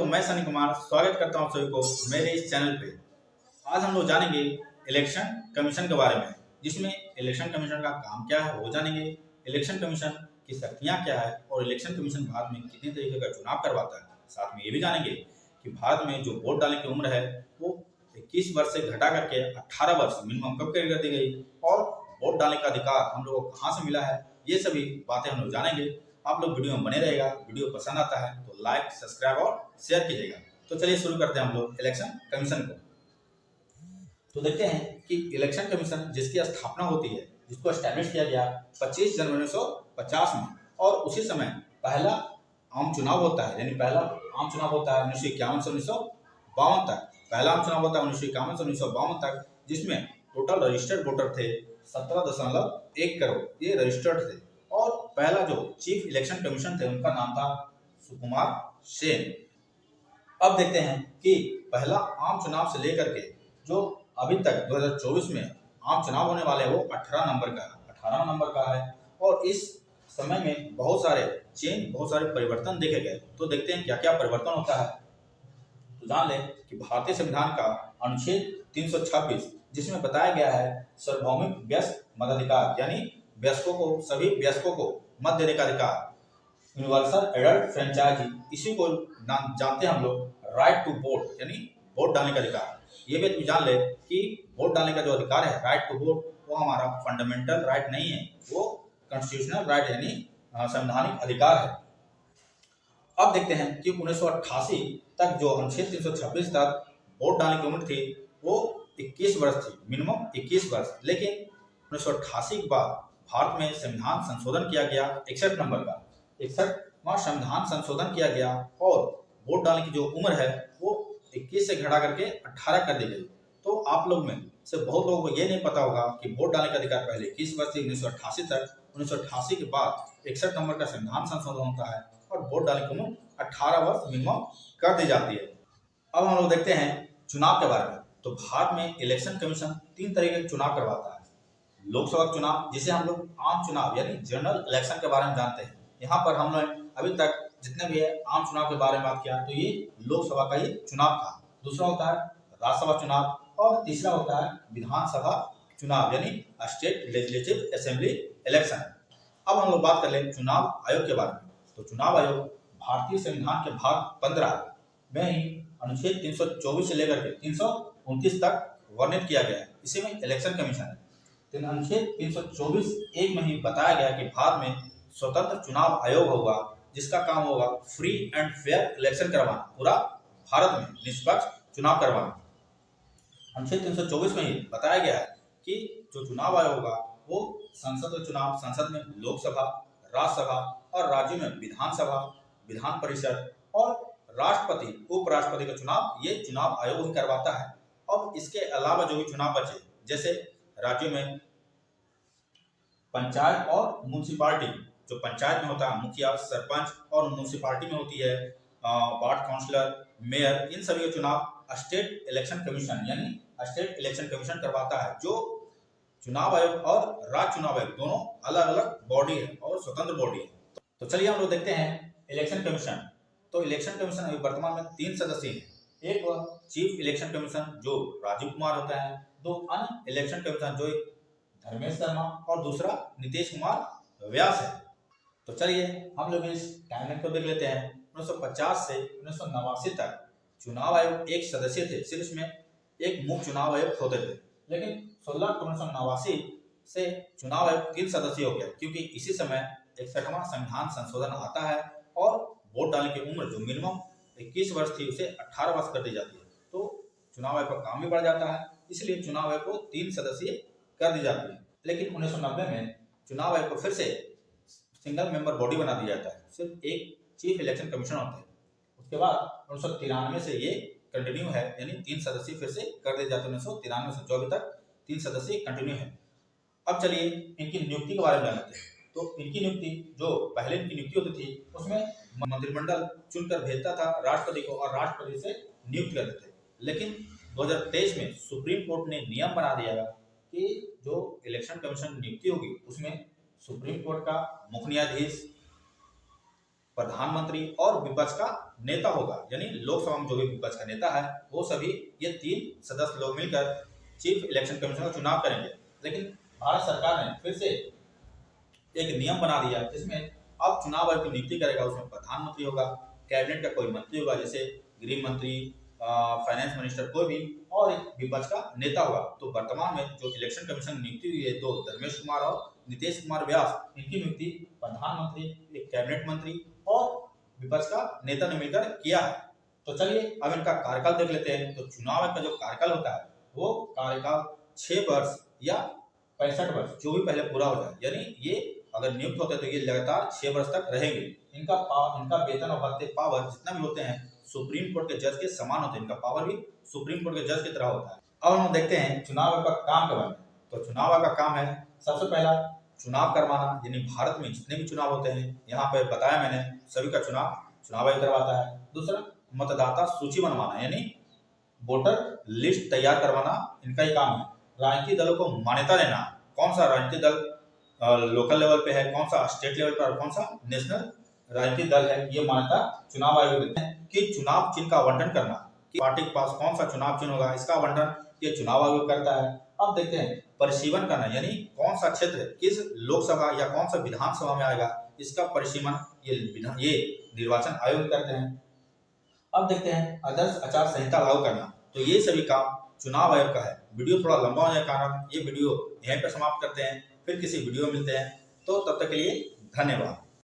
मैं सनी कुमार स्वागत करता हूं सभी को मेरे इस चैनल पे। आज हम लोग जानेंगे इलेक्शन कमीशन के बारे में, जिसमें इलेक्शन कमीशन का काम क्या है वो जानेंगे, इलेक्शन कमीशन की शक्तियां क्या है और इलेक्शन कमीशन भारत में कितने तरीके का चुनाव करवाता है। साथ में ये भी जानेंगे कि भारत में जो वोट डालने की उम्र है वो 21 वर्ष से घटा करके 18 वर्ष मिनिमम कब कर दी गई और वोट डालने का अधिकार हम लोगों को कहाँ से मिला है, ये सभी बातें हम लोग जानेंगे। आप लोग वीडियो में बने रहेगा। वीडियो पसंद आता है तो लाइक, सब्सक्राइब और शेयर कीजिएगा। तो चलिए शुरू करते हैं हम लोग इलेक्शन कमीशन को। तो देखते हैं कि इलेक्शन कमीशन जिसकी स्थापना होती है, जिसको एस्टैब्लिश किया गया 25 जनवरी 1950 में, और उसी समय पहला आम चुनाव होता है, यानी पहला आम चुनाव होता है 1951 से 1952 तक। पहला आम चुनाव होता है 1951 से 1952 तक, जिसमें टोटल रजिस्टर्ड वोटर थे 17.1 करोड़, ये रजिस्टर्ड थे। और पहला जो चीफ इलेक्शन कमीशन थे उनका नाम था सुकुमार सेन। अब देखते हैं कि पहला आम चुनाव से लेकर के जो अभी तक 2024 में आम चुनाव होने वाले हैं वो 18 नंबर का है। और इस समय में बहुत सारे परिवर्तन देखे गए। तो देखते हैं क्या क्या परिवर्तन होता है। तो जान लें कि भारतीय संविधान का अनुच्छेद 326, जिसमें बताया गया है सार्वभौमिक वयस्क मताधिकार, यानी सभी वयस्कों को मत देने का अधिकार, यूनिवर्सल एडल्ट फ्रेंचाइजी, इसी को जानते हैं हम लोग राइट टू वोट, यानी वोट डालने का अधिकार। ये भी जान ले कि वोट डालने का जो अधिकार है राइट टू वोट, वो हमारा फंडामेंटल राइट नहीं है, वो कॉन्स्टिट्यूशनल राइट यानी संवैधानिक अधिकार है। अब देखते हैं कि 1988 तक जो अनुच्छेद 326 तक वोट डालने की उम्र थी वो 21 वर्ष थी, मिनिमम 21 वर्ष। लेकिन 1988 के बाद भारत में संविधान संशोधन किया गया 61 नंबर का, 61वां संविधान संशोधन किया गया और वोट डालने की जो उम्र है वो 21 से घटा करके 18 कर दी गई। तो आप लोग में से बहुत लोगों को ये नहीं पता होगा कि वोट डालने का अधिकार पहले 21 वर्ष थी 1988 तक, 1988 के बाद 61 नंबर का संविधान संशोधन होता है और वोट डालने की उम्र 18 वर्ष मिनिमम कर दी जाती है। अब हम लोग देखते हैं चुनाव के बारे में। तो भारत में इलेक्शन कमीशन 3 तरीके के चुनाव करवाता है। लोकसभा चुनाव, जिसे हम लोग आम चुनाव यानी जनरल इलेक्शन के बारे में जानते हैं। यहाँ पर हम लोग अभी तक जितने भी है आम चुनाव के बारे में बात किया, तो ये लोकसभा का ही चुनाव था। दूसरा होता है राज्यसभा चुनाव और तीसरा होता है विधानसभा चुनाव यानी स्टेट लेजिस्लेटिव असेंबली इलेक्शन। अब हम लोग बात कर लें चुनाव आयोग के बारे में। तो चुनाव आयोग भारतीय संविधान के भाग 15 में ही अनुच्छेद 324 से लेकर के 329 तक वर्णित किया गया है। इसी में इलेक्शन कमीशन है। अनुच्छेद 324(1) में ही बताया गया कि भारत में स्वतंत्र चुनाव आयोग होगा, जिसका काम होगा फ्री एंड फेयर इलेक्शन करवाना, पूरा भारत में निष्पक्ष चुनाव करवाना। अनुच्छेद 324 में ही बताया गया है कि जो चुनाव आयोग होगा वो संसद चुनाव, संसद में लोकसभा, राज्यसभा और राज्यों में विधानसभा, विधान परिषद और राष्ट्रपति, उपराष्ट्रपति का चुनाव, ये चुनाव आयोग ही करवाता है। अब इसके अलावा जो भी चुनाव बचे, जैसे राज्यों में पंचायत और म्यूनिसिपालिटी, जो पंचायत में होता है मुखिया, सरपंच, और म्यूनिसिपालिटी में होती है वार्ड काउंसलर, मेयर, इन सभी के चुनाव स्टेट इलेक्शन कमीशन यानी स्टेट इलेक्शन कमीशन करवाता है। जो चुनाव आयोग और राज्य चुनाव आयोग दोनों अलग अलग बॉडी है और स्वतंत्र बॉडी है। तो चलिए हम लोग देखते हैं इलेक्शन कमीशन। तो इलेक्शन कमीशन अभी वर्तमान में 3 सदस्य हैं। एक चीफ इलेक्शन कमीशन जो राजीव कुमार होता है, 2 अन्य इलेक्शन कमीशन जो एक धर्मेश शर्मा और दूसरा नीतीश कुमार व्यास है। तो चलिए हम लोग इस टाइमलाइन को देख लेते हैं। 1950 से 1989 तक चुनाव आयोग एक सदस्य थे, सिर्फ इसमें एक मुख्य चुनाव आयुक्त होते थे। लेकिन 16 अक्टूबर 1989 से चुनाव आयोग 3 सदस्य हो गया, क्योंकि इसी समय 61वां संविधान संशोधन आता है और वोट डालने की उम्र जो मिनिमम 21 वर्ष थी उसे 18 वर्ष कर दी जाती है। तो चुनाव आयोग का काम भी बढ़ जाता है, इसलिए चुनाव आयोग को 3 सदस्य कर दी जाती है। लेकिन 1990 में चुनाव आयोग को फिर से सिंगल मेंबर बॉडी बना दिया जाता है, सिर्फ एक चीफ इलेक्शन कमीशन होता है। उसके बाद 1993 से ये कंटिन्यू है, यानी 3 सदस्य फिर से कर दिए जाते हैं 1993 से, जो अभी तक 3 सदस्य कंटिन्यू है। अब चलिए इनकी नियुक्ति के बारे में जानते हैं। तो इनकी नियुक्ति, जो पहले इनकी नियुक्ति होती थी उसमें मंत्रिमंडल चुनकर भेजता था राष्ट्रपति को और राष्ट्रपति से नियुक्त करते थे। लेकिन 2023 में सुप्रीम कोर्ट ने नियम बना दिया कि जो इलेक्शन कमीशन नियुक्ति होगी उसमें सुप्रीम कोर्ट का मुख्य न्यायाधीश प्रधानमंत्री और विपक्ष का नेता होगा, यानी लोकसभा में जो भी विपक्ष का नेता है वो सभी ये 3 सदस्य लोग मिलकर चीफ इलेक्शन कमीशन का चुनाव करेंगे। लेकिन भारत सरकार ने फिर से एक नियम बना दिया जिसमें अब चुनाव आयोग की नियुक्ति करेगा, उसमें प्रधानमंत्री होगा, कैबिनेट का कोई मंत्री होगा जैसे गृह मंत्री, फाइनेंस मिनिस्टर, कोई भी, और एक विपक्ष का नेता होगा। तो वर्तमान में जो इलेक्शन कमीशन नियुक्ति हुई है तो धर्मेश कुमार और नीतीश कुमार व्यास, इनकी नियुक्ति प्रधानमंत्री, एक कैबिनेट मंत्री और विपक्ष का नेता ने मिलकर किया है। तो चलिए अब इनका कार्यकाल देख लेते हैं। तो चुनाव आयोग का जो कार्यकाल होता है वो कार्यकाल 6 वर्ष या 65 वर्ष, जो भी पहले पूरा हो जाए, यानी ये अगर नियुक्त होते हैं तो ये लगातार 6 वर्ष तक रहेंगे। इनका वेतन और भत्ते, पावर जितना भी होते हैं सुप्रीम कोर्ट के जज के समान होते हैं, इनका पावर भी सुप्रीम कोर्ट के जज की तरह होता है। अब हम देखते हैं चुनाव आयोग का काम के बारे में। तो चुनाव आयोग का काम है सबसे पहला चुनाव करवाना, यानी भारत में जितने भी चुनाव होते हैं यहाँ पे बताया मैंने सभी का चुनाव आयोग करवाता है। दूसरा मतदाता सूची बनवाना, यानी वोटर लिस्ट तैयार करवाना इनका ही काम है। राजनीतिक दलों को मान्यता देना, कौन सा राजनीतिक दल लोकल लेवल पे है, कौन सा स्टेट लेवल पर और कौन सा नेशनल राजनीतिक दल है, ये मान्यता चुनाव आयोग देते हैं। कि चुनाव चिन्ह का आवंटन करना, कि पार्टी के पास कौन सा चुनाव चिन्ह होगा, इसका आवंटन ये चुनाव आयोग करता है। अब देखते हैं परिसीमन करना, यानी कौन सा क्षेत्र किस लोकसभा या कौन सा विधानसभा में आएगा, इसका परिसीमन ये निर्वाचन आयोग करते हैं। अब देखते हैं आदर्श आचार संहिता लागू करना, तो ये सभी काम चुनाव आयोग का है। वीडियो थोड़ा लंबा होने के कारण ये वीडियो यहीं पर समाप्त करते हैं, फिर किसी वीडियो में मिलते हैं। तो तब तक के लिए धन्यवाद।